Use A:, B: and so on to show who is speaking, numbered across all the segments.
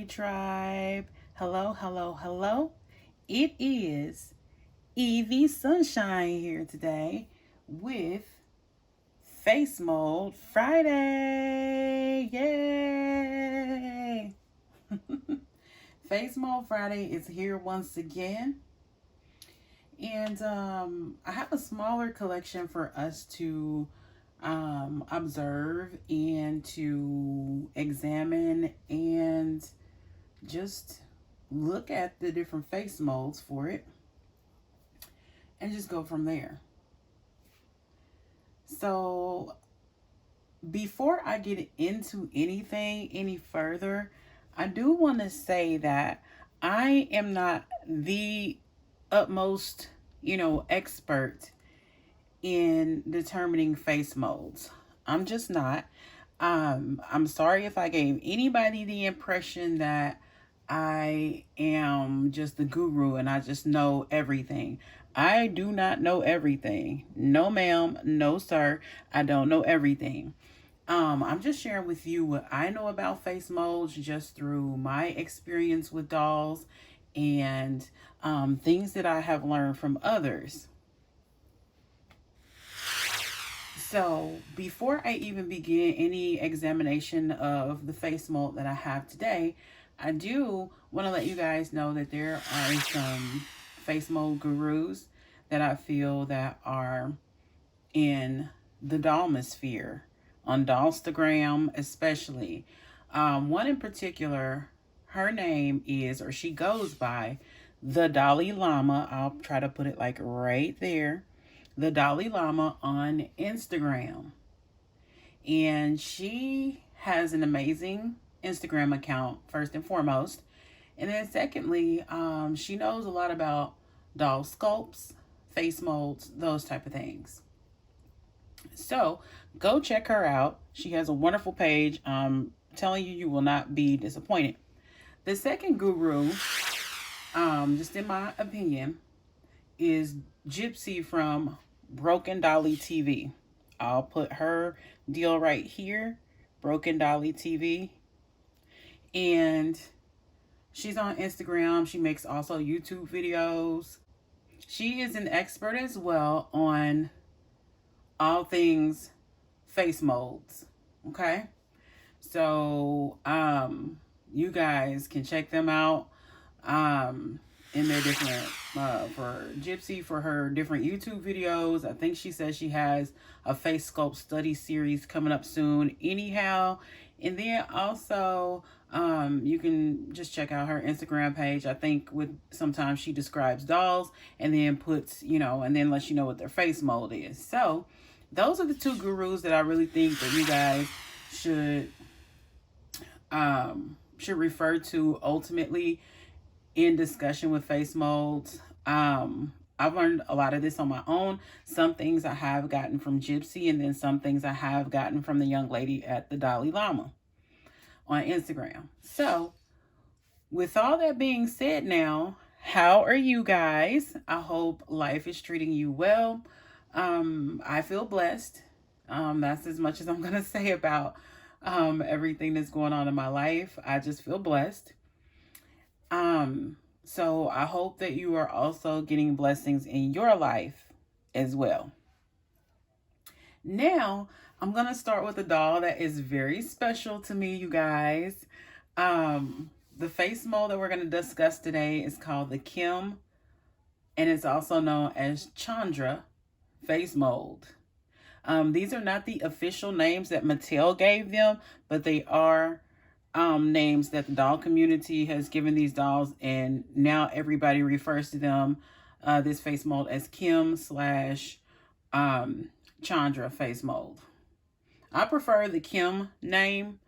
A: Hey tribe. Hello, hello, hello. It is Evie Sunshine here today with Face Mold Friday. Yay! Face Mold Friday is here once again. And I have a smaller collection for us to observe and to examine and just look at the different face molds for it and just go from there. So before I get into anything any further, I do want to say that I am not the utmost, expert in determining face molds. I'm just not. I'm sorry if I gave anybody the impression that I am just the guru and I just know everything. I do not know everything. No, ma'am. No, sir. I don't know everything. I'm just sharing with you what I know about face molds just through my experience with dolls and things that I have learned from others. So before I even begin any examination of the face mold that I have today, I do want to let you guys know that there are some face mold gurus that I feel that are in the dollmosphere, on Dollstagram especially. One in particular, her name is, or she goes by, the Dalai Lama. I'll try to put it like right there. The Dalai Lama on Instagram. And she has an amazing Instagram account, first and foremost. And then secondly, she knows a lot about doll sculpts, face molds, those type of things. So go check her out. She has a wonderful page. I'm telling you, you will not be disappointed. The second guru, just in my opinion, is Gypsy from Broken Dolly TV. I'll put her deal right here, Broken Dolly TV. And she's on Instagram. She makes also YouTube videos. She is an expert as well on all things face molds. Okay? So, you guys can check them out. In their different, for Gypsy, for her different YouTube videos. I think she says she has a face sculpt study series coming up soon anyhow. And then also, you can just check out her Instagram page. I think sometimes she describes dolls and then puts, and then lets you know what their face mold is. So those are the two gurus that I really think that you guys should refer to ultimately in discussion with face molds. I've learned a lot of this on my own. Some things I have gotten from Gypsy, and then some things I have gotten from the young lady at the Dalai Lama on Instagram. So with all that being said now, how are you guys? I hope life is treating you well. I feel blessed. That's as much as I'm going to say about everything that's going on in my life. I just feel blessed. So I hope that you are also getting blessings in your life as well. Now, I'm going to start with a doll that is very special to me, you guys. The face mold that we're going to discuss today is called the Kim, and it's also known as Chandra face mold. These are not the official names that Mattel gave them, but they are names that the doll community has given these dolls, and now everybody refers to them, this face mold, as Kim / Chandra face mold. I prefer the Kim name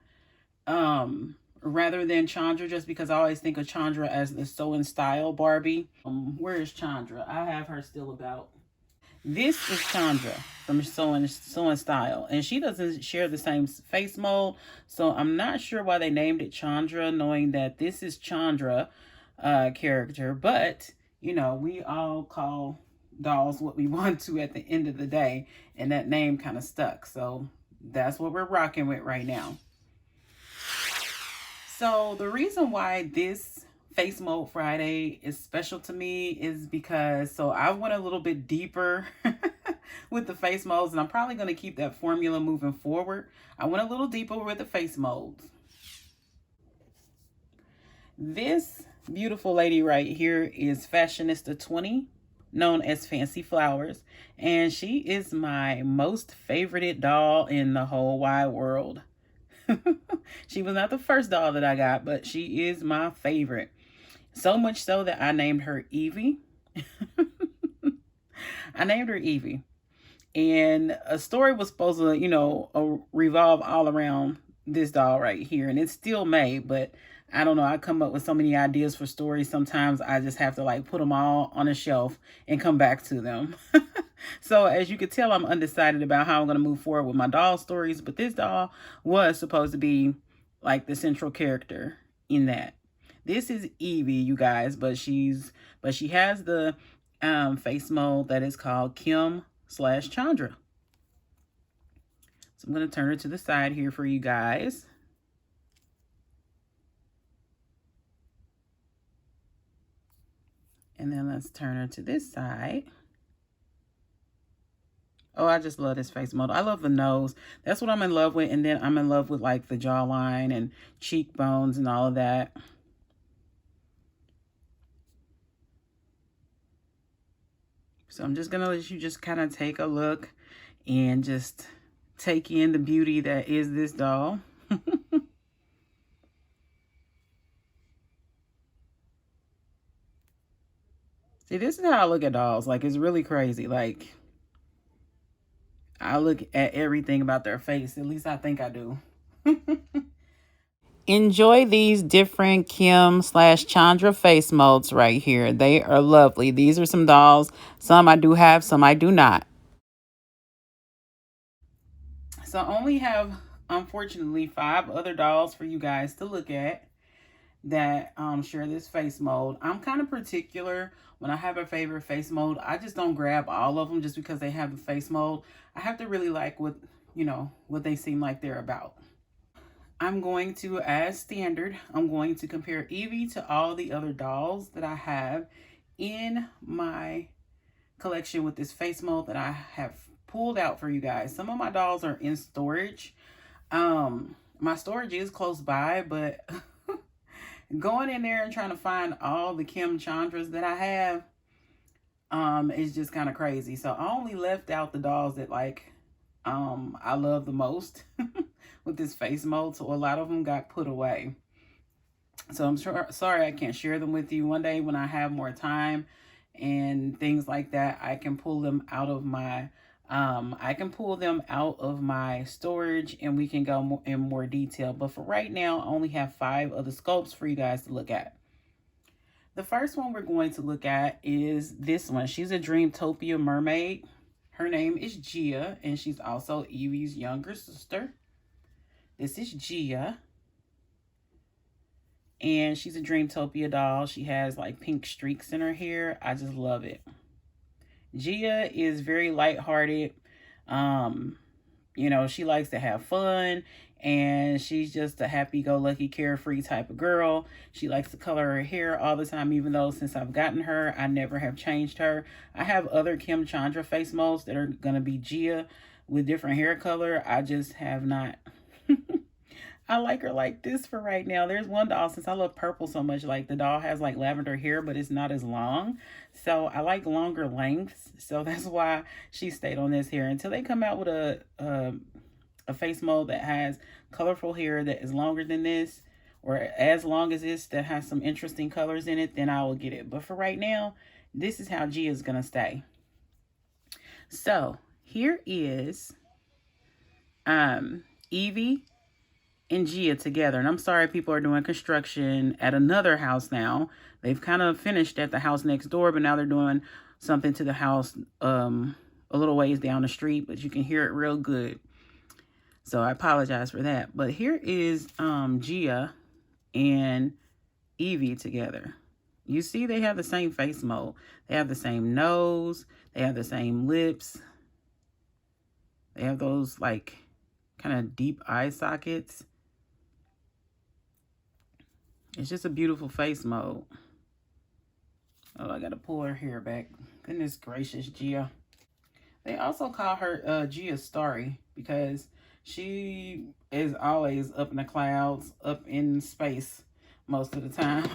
A: rather than Chandra, just because I always think of Chandra as the Sew and Style Barbie. Where is Chandra? I have her still about. This is Chandra from Sew and Style, and she doesn't share the same face mold, so I'm not sure why they named it Chandra, knowing that this is Chandra character. But we all call dolls what we want to at the end of the day, and that name kind of stuck, so that's what we're rocking with right now. So the reason why this Face Mold Friday is special to me is because I went a little bit deeper with the face molds, and I'm probably going to keep that formula moving forward. I went a little deeper with the face molds. This beautiful lady right here is Fashionista 20, known as Fancy Flowers, and she is my most favorited doll in the whole wide world. She was not the first doll that I got, but she is my favorite. So much so that I named her Evie. I named her Evie. And a story was supposed to, revolve all around this doll right here. And it's still made, but I don't know. I come up with so many ideas for stories. Sometimes I just have to like put them all on a shelf and come back to them. So as you could tell, I'm undecided about how I'm going to move forward with my doll stories. But this doll was supposed to be like the central character in that. This is Evie, you guys, but she has the face mold that is called Kim/Chandra. So I'm going to turn her to the side here for you guys. And then let's turn her to this side. Oh, I just love this face mold. I love the nose. That's what I'm in love with. And then I'm in love with like the jawline and cheekbones and all of that. So I'm just going to let you just kind of take a look and just take in the beauty that is this doll. See, this is how I look at dolls. Like, it's really crazy. Like, I look at everything about their face. At least I think I do. Enjoy these different Kim/Chandra face molds right here. They are lovely. These are some dolls. Some I do have, some I do not. So I only have, unfortunately, 5 other dolls for you guys to look at that share this face mold. I'm kind of particular when I have a favorite face mold. I just don't grab all of them just because they have the face mold. I have to really like what they seem like they're about. I'm going to, as standard, I'm going to compare Evie to all the other dolls that I have in my collection with this face mold that I have pulled out for you guys. Some of my dolls are in storage. My storage is close by, but going in there and trying to find all the Kim/Chandras that I have is just kind of crazy. So I only left out the dolls that I love the most with this face mold. So a lot of them got put away. So I'm sorry I can't share them with you. One day when I have more time and things like that, I can pull them out of my storage and we can go in more detail. But for right now, I only have 5 of the sculpts for you guys to look at. The first one we're going to look at is this one. She's a Dreamtopia mermaid. Her name is Gia, and she's also Evie's younger sister. This is Gia. And she's a Dreamtopia doll. She has like pink streaks in her hair. I just love it. Gia is very lighthearted. She likes to have fun, and she's just a happy-go-lucky, carefree type of girl. She likes to color her hair all the time, even though since I've gotten her, I never have changed her. I have other Kim/Chandra face molds that are going to be Gia with different hair color. I just have not. I like her like this for right now. There's one doll, since I love purple so much, like the doll has like lavender hair, but it's not as long. So I like longer lengths. So that's why she stayed on this hair until they come out with a face mold that has colorful hair that is longer than this, or as long as this, that has some interesting colors in it, then I will get it. But for right now, this is how Gia is going to stay. So here is Evie and Gia together. And I'm sorry, people are doing construction at another house now. They've kind of finished at the house next door, but now they're doing something to the house a little ways down the street, but you can hear it real good. So I apologize for that. But here is Gia and Evie together. You see they have the same face mold. They have the same nose. They have the same lips. They have those like kind of deep eye sockets. It's just a beautiful face mold. Oh, I gotta pull her hair back. Goodness gracious, Gia. They also call her Gia Starry because she is always up in the clouds, up in space most of the time.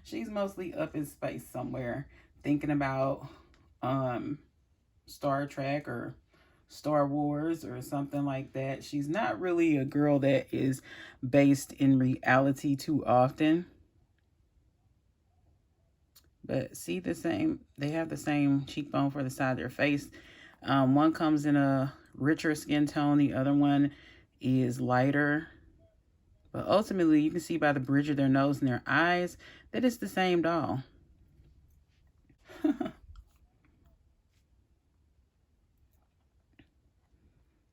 A: She's mostly up in space somewhere thinking about Star Trek or Star Wars or something like that. She's not really a girl that is based in reality too often. But see the same, they have the same cheekbone for the side of their face. One comes in a richer skin tone, the other one is lighter. But ultimately, you can see by the bridge of their nose and their eyes that it's the same doll.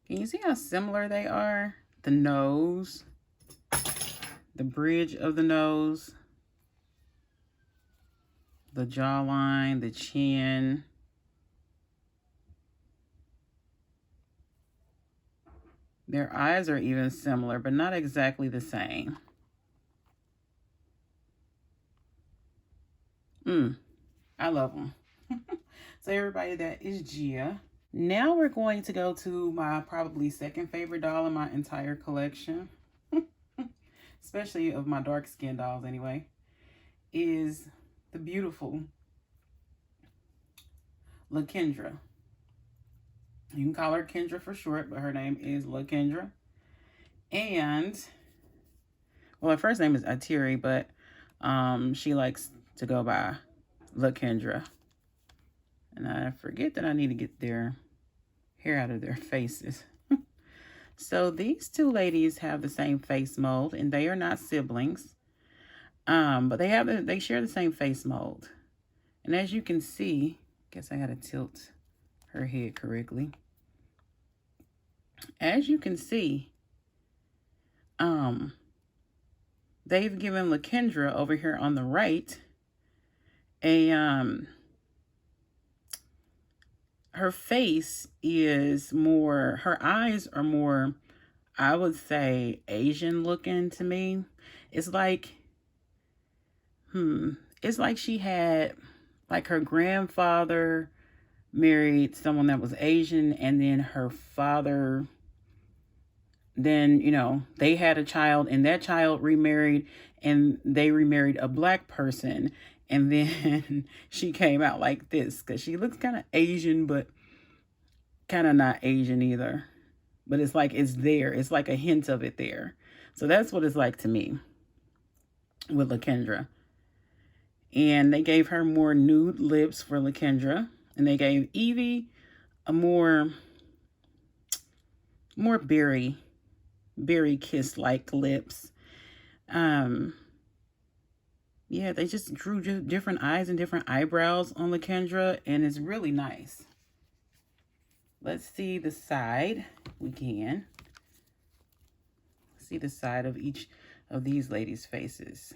A: Can you see how similar they are? The nose, the bridge of the nose, the jawline, the chin. Their eyes are even similar, but not exactly the same. I love them. So everybody, that is Gia. Now we're going to go to my probably second favorite doll in my entire collection. Especially of my dark skin dolls anyway. Is the beautiful Kendra. You can call her Kendra for short, but her name is Kendra. And, well, her first name is Atiri, but she likes to go by Kendra. And I forget that I need to get their hair out of their faces. So these two ladies have the same face mold, and they are not siblings. But they share the same face mold. And as you can see, guess I gotta tilt her head correctly. As you can see, they've given Kendra over here on the right a her face is more, her eyes are more, I would say, Asian looking to me. It's like, it's like she had, like her grandfather married someone that was Asian, and then her father, then, you know, they had a child, and that child remarried, and they remarried a black person, and then she came out like this, because she looks kind of Asian, but kind of not Asian either. But it's like it's there. It's like a hint of it there. So that's what it's like to me with Kendra. And they gave her more nude lips for Kendra. And they gave Evie a more berry kiss-like lips. Yeah, they just drew different eyes and different eyebrows on Kendra, and it's really nice. Let's see the side. We can see the side of each of these ladies' faces.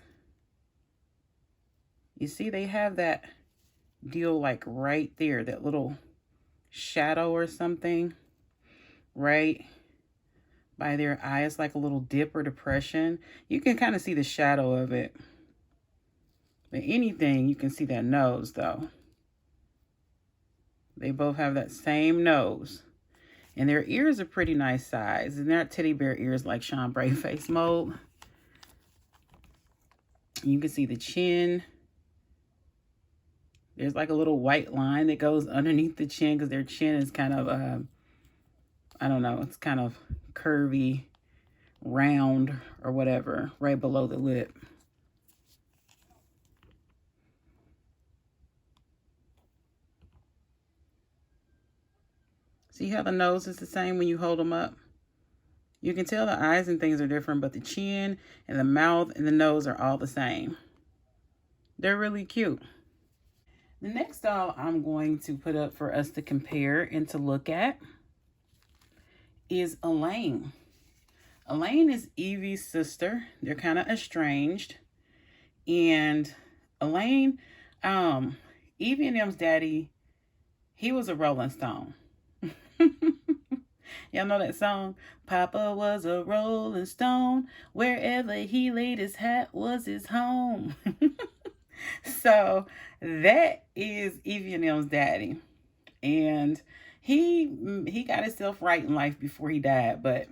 A: You see, they have that deal like right there, that little shadow or something right by their eyes, like a little dip or depression. You can kind of see the shadow of it. But anything, you can see that nose though. They both have that same nose. And their ears are pretty nice size. And they're not teddy bear ears like chambray face mold. You can see the chin. There's like a little white line that goes underneath the chin because their chin is kind of, I don't know, it's kind of curvy, round, or whatever, right below the lip. See how the nose is the same when you hold them up? You can tell the eyes and things are different, but the chin and the mouth and the nose are all the same. They're really cute. The next doll I'm going to put up for us to compare and to look at is Elaine. Elaine is Evie's sister. They're kind of estranged. And Elaine, Evie and them's daddy, he was a Rolling Stone. Y'all know that song? Papa was a rolling stone. Wherever he laid his hat was his home. So that is Evie and M's daddy. And he got himself right in life before he died. But,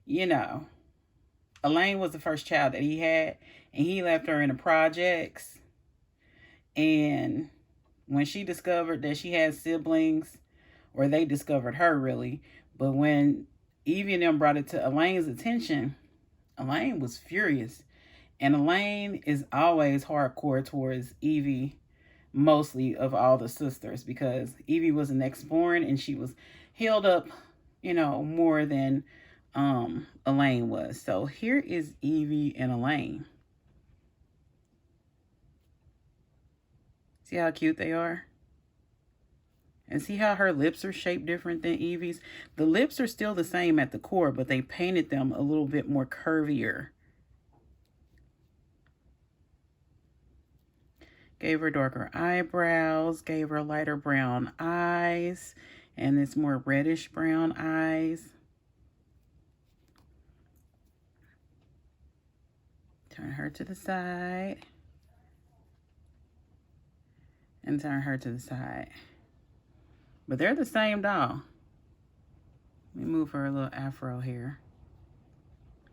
A: you know, Elaine was the first child that he had. And he left her in the projects. And when she discovered that she had siblings, or they discovered her really, but when Evie and them brought it to Elaine's attention, Elaine was furious. And Elaine is always hardcore towards Evie, mostly of all the sisters, because Evie was the next born and she was held up, more than Elaine was. So here is Evie and Elaine. See how cute they are? And see how her lips are shaped different than Evie's? The lips are still the same at the core, but they painted them a little bit more curvier. Gave her darker eyebrows, gave her lighter brown eyes, and it's more reddish brown eyes. Turn her to the side. And turn her to the side. But they're the same doll. Let me move her a little afro here.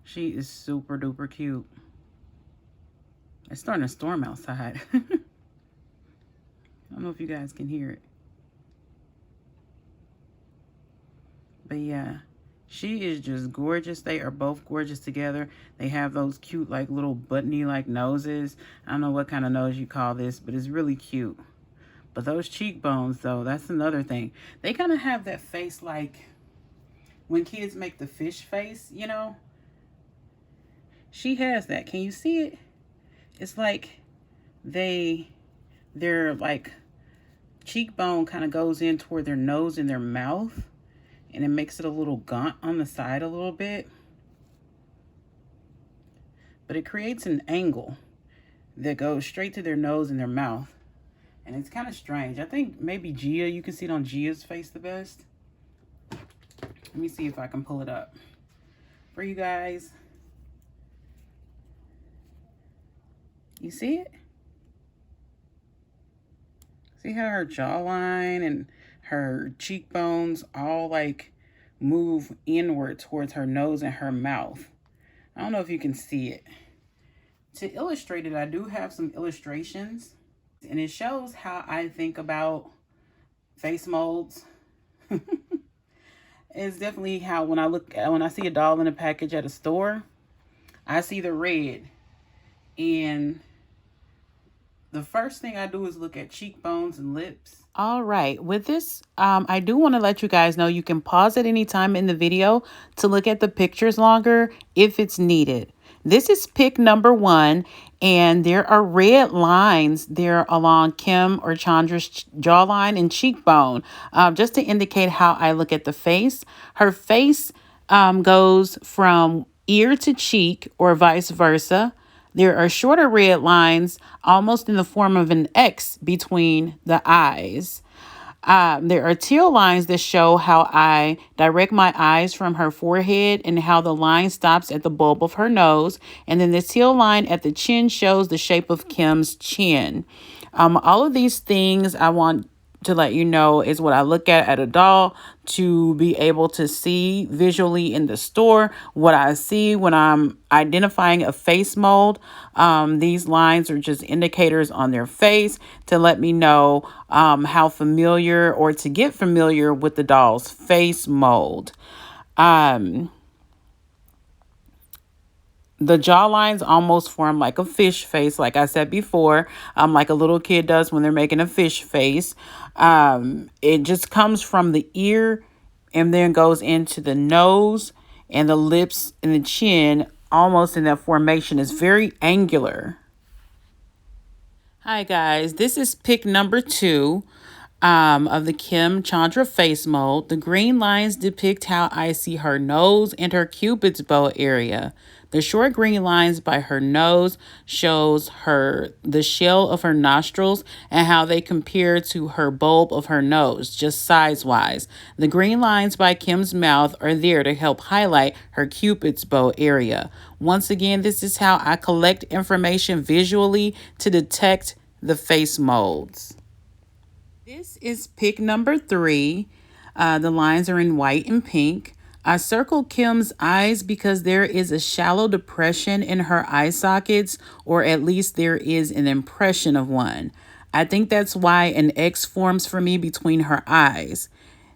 A: She is super duper cute. It's starting to storm outside. I don't know if you guys can hear it. But yeah, she is just gorgeous. They are both gorgeous together. They have those cute, like, little buttony, like, noses. I don't know what kind of nose you call this, but it's really cute. But those cheekbones, though, that's another thing. They kind of have that face like when kids make the fish face, She has that. Can you see it? It's like their like cheekbone kind of goes in toward their nose and their mouth. And it makes it a little gaunt on the side a little bit. But it creates an angle that goes straight to their nose and their mouth. And it's kind of strange. I think maybe Gia, you can see it on Gia's face the best. Let me see if I can pull it up for you guys. You see it? See how her jawline and her cheekbones all like move inward towards her nose and her mouth. I don't know if you can see it. To illustrate it, I do have some illustrations. And it shows how I think about face molds. It's definitely how when I see a doll in a package at a store, I see the red. And the first thing I do is look at cheekbones and lips. All right. With this, I do want to let you guys know you can pause at any time in the video to look at the pictures longer if it's needed. This is pick number 1, and there are red lines there along Kim or Chandra's jawline and cheekbone, just to indicate how I look at the face. Her face goes from ear to cheek or vice versa. There are shorter red lines, almost in the form of an X between the eyes. There are teal lines that show how I direct my eyes from her forehead and how the line stops at the bulb of her nose. And then the teal line at the chin shows the shape of Kim's chin. All of these things I want to let you know is what I look at a doll to be able to see visually in the store what I see when I'm identifying a face mold. These lines are just indicators on their face to let me know how familiar or to get familiar with the doll's face mold. The jaw lines almost form like a fish face, like I said before, like a little kid does when they're making a fish face. It just comes from the ear and then goes into the nose and the lips and the chin, almost in that formation. Is very angular. Hi guys, this is pick number 2. of the Kim Chandra face mold. The green lines depict how I see her nose and her cupid's bow area. The short green lines by her nose shows her the shell of her nostrils and how they compare to her bulb of her nose, just size-wise. The green lines by Kim's mouth are there to help highlight her cupid's bow area. Once again, this is how I collect information visually to detect the face molds. This is pick number 3. The lines are in white and pink. I circled Kim's eyes because there is a shallow depression in her eye sockets, or at least there is an impression of one. I think that's why an X forms for me between her eyes.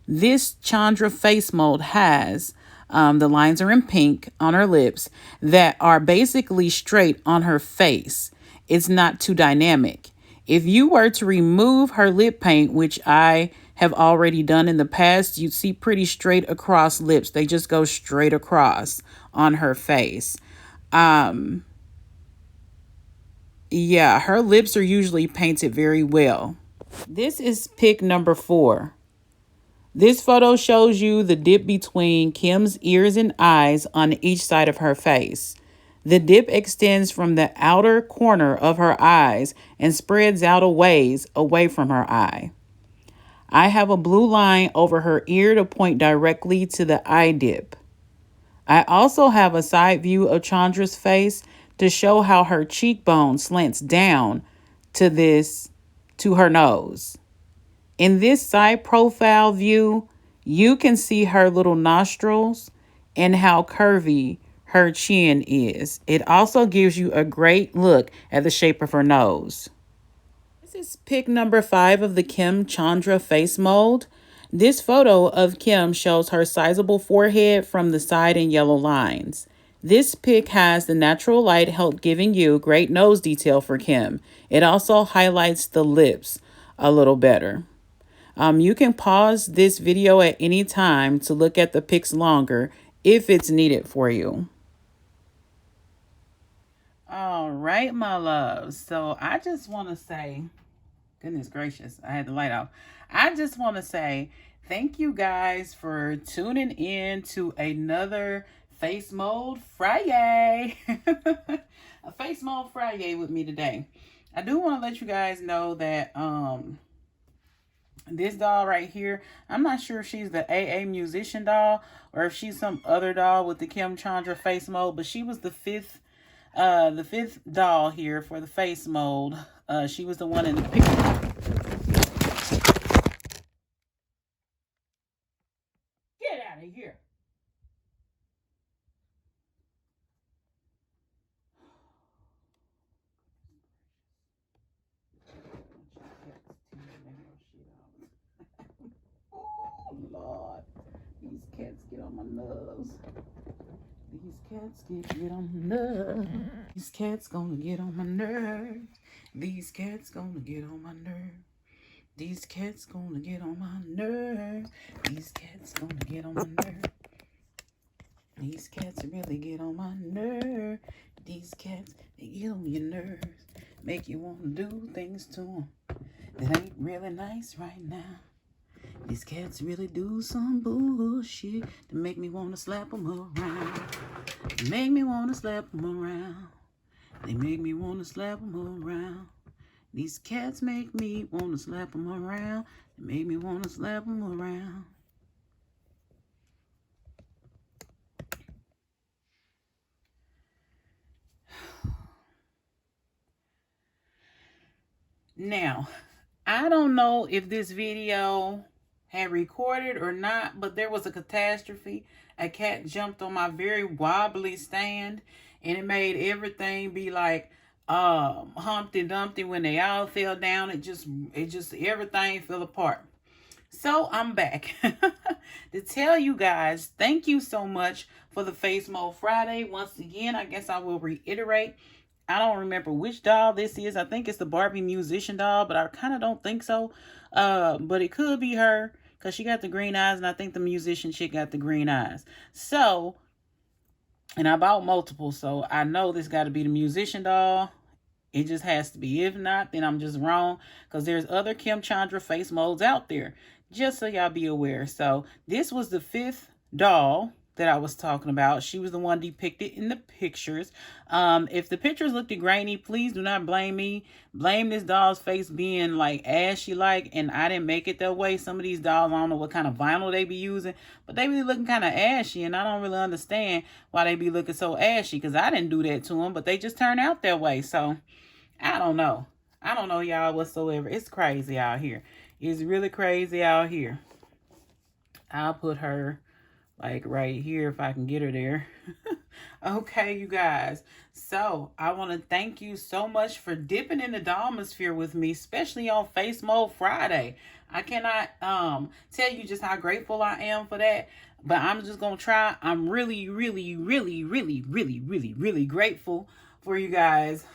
A: This Chandra face mold has the lines are in pink on her lips that are basically straight on her face. It's not too dynamic. If you were to remove her lip paint, which I have already done in the past, you'd see pretty straight across lips. They just go straight across on her face. Yeah, her lips are usually painted very well. This is pick number 4. This photo shows you the dip between Kim's ears and eyes on each side of her face. The dip extends from the outer corner of her eyes and spreads out a ways away from her eye. I have a blue line over her ear to point directly to the eye dip. I also have a side view of Chandra's face to show how her cheekbone slants down to her nose. In this side profile view, you can see her little nostrils and how curvy her chin is. It also gives you a great look at the shape of her nose. This is pick number 5 of the Kim Chandra face mold. This photo of Kim shows her sizable forehead from the side in yellow lines. This pic has the natural light help giving you great nose detail for Kim. It also highlights the lips a little better. You can pause this video at any time to look at the pics longer if it's needed for you. All right, my loves. So I just want to say, goodness gracious, I had the light off. I just want to say thank you guys for tuning in to another Face Mold Friday. A Face Mold Friday with me today. I do want to let you guys know that this doll right here, I'm not sure if she's the AA musician doll or if she's some other doll with the Kim Chandra face mold, but she was the fifth doll here for the face mold. She was the one in the picture. Get out of here. Oh, Lord. These cats get on my nerves. These cats get on my nerves. These cats gonna get on my nerves. These cats gonna get on my nerves. These cats gonna get on my nerves. These cats gonna get on my nerves. These cats really get on my nerves. These cats, they get on your nerves. Make you want to do things to them that ain't really nice right now. These cats really do some bullshit to make me want to slap them around. They make me want to slap them around. They make me want to slap them around. These cats make me want to slap them around. They make me want to slap them around. Now, I don't know if this video had recorded or not, but there was a catastrophe. A cat jumped on my very wobbly stand, and it made everything be like Humpty Dumpty when they all fell down. It just everything fell apart. So I'm back to tell you guys, thank you so much for the Face Mold Friday. Once again, I guess I will reiterate, I don't remember which doll this is. I think it's the Barbie musician doll, but I kind of don't think so. But it could be her because she got the green eyes, and I think the musician chick got the green eyes. So, and I bought multiple, so I know this got to be the musician doll. It just has to be. If not, then I'm just wrong, because there's other Kim Chandra face molds out there. Just so y'all be aware. So this was the 5th doll that I was talking about. She was the one depicted in the pictures. If the pictures looked grainy, please do not blame me. Blame this doll's face being like ashy like, and I didn't make it that way. Some of these dolls, I don't know what kind of vinyl they be using, but they be looking kind of ashy, and I don't really understand why they be looking so ashy, because I didn't do that to them, but they just turn out that way. So I don't know. I don't know, y'all, whatsoever. It's crazy out here. It's really crazy out here. I'll put her like right here if I can get her there. Okay, you guys. So I want to thank you so much for dipping in the Dollmosphere with me, especially on Face Mold Friday. I cannot tell you just how grateful I am for that, but I'm just gonna try. I'm really, really, really, really, really, really, really grateful for you guys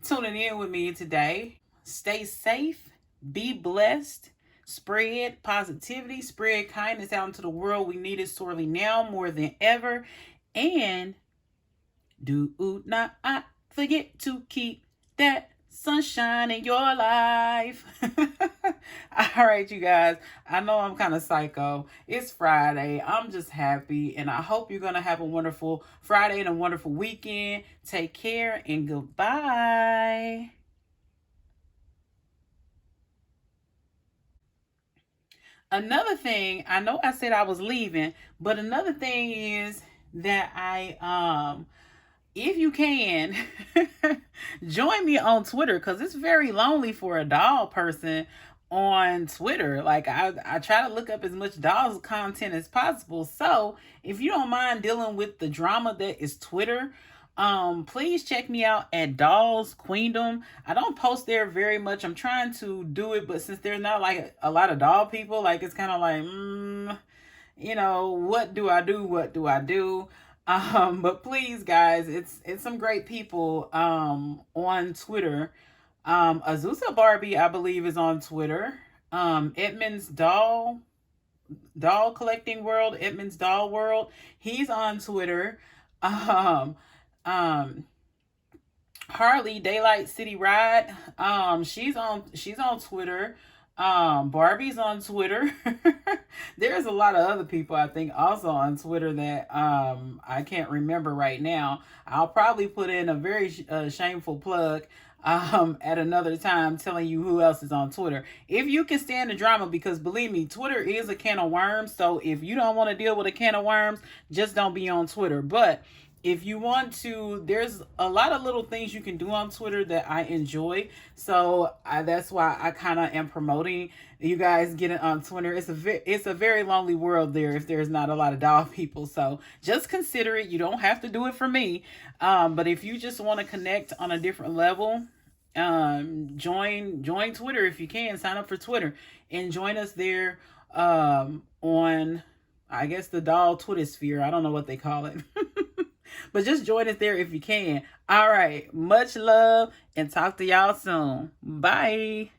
A: tuning in with me today. Stay safe, be blessed, spread positivity, spread kindness out into the world. We need it sorely now more than ever. And do not forget to keep that sunshine in your life. All right, you guys. I know I'm kind of psycho. It's Friday. I'm just happy. And I hope you're going to have a wonderful Friday and a wonderful weekend. Take care and goodbye. Another thing, I know I said I was leaving, but another thing is that if you can, join me on Twitter, because it's very lonely for a doll person on Twitter. Like I try to look up as much dolls content as possible. So if you don't mind dealing with the drama that is Twitter, please check me out at Dolls Queendom. I don't post there very much. I'm trying to do it, but since there's not like a lot of doll people, like it's kind of like, you know, what do I do? What do I do? But please, guys, it's some great people on Twitter. Azusa Barbie, I believe, is on Twitter. Edmund's Doll Collecting World, Edmund's Doll World, he's on Twitter. Harley Daylight City Ride, she's on Twitter. Barbie's on Twitter. There's a lot of other people, I think, also on Twitter that I can't remember right now. I'll probably put in a very shameful plug at another time, telling you who else is on Twitter. If you can stand the drama, because believe me, Twitter is a can of worms. So if you don't want to deal with a can of worms, just don't be on Twitter. But if you want to, there's a lot of little things you can do on Twitter that I enjoy. So that's why I kind of am promoting you guys getting on Twitter. It's a very lonely world there if there's not a lot of doll people. So just consider it. You don't have to do it for me. But if you just want to connect on a different level, join Twitter if you can. Sign up for Twitter and join us there on, I guess, the doll Twitter sphere. I don't know what they call it. But just join us there if you can. All right. Much love and talk to y'all soon. Bye.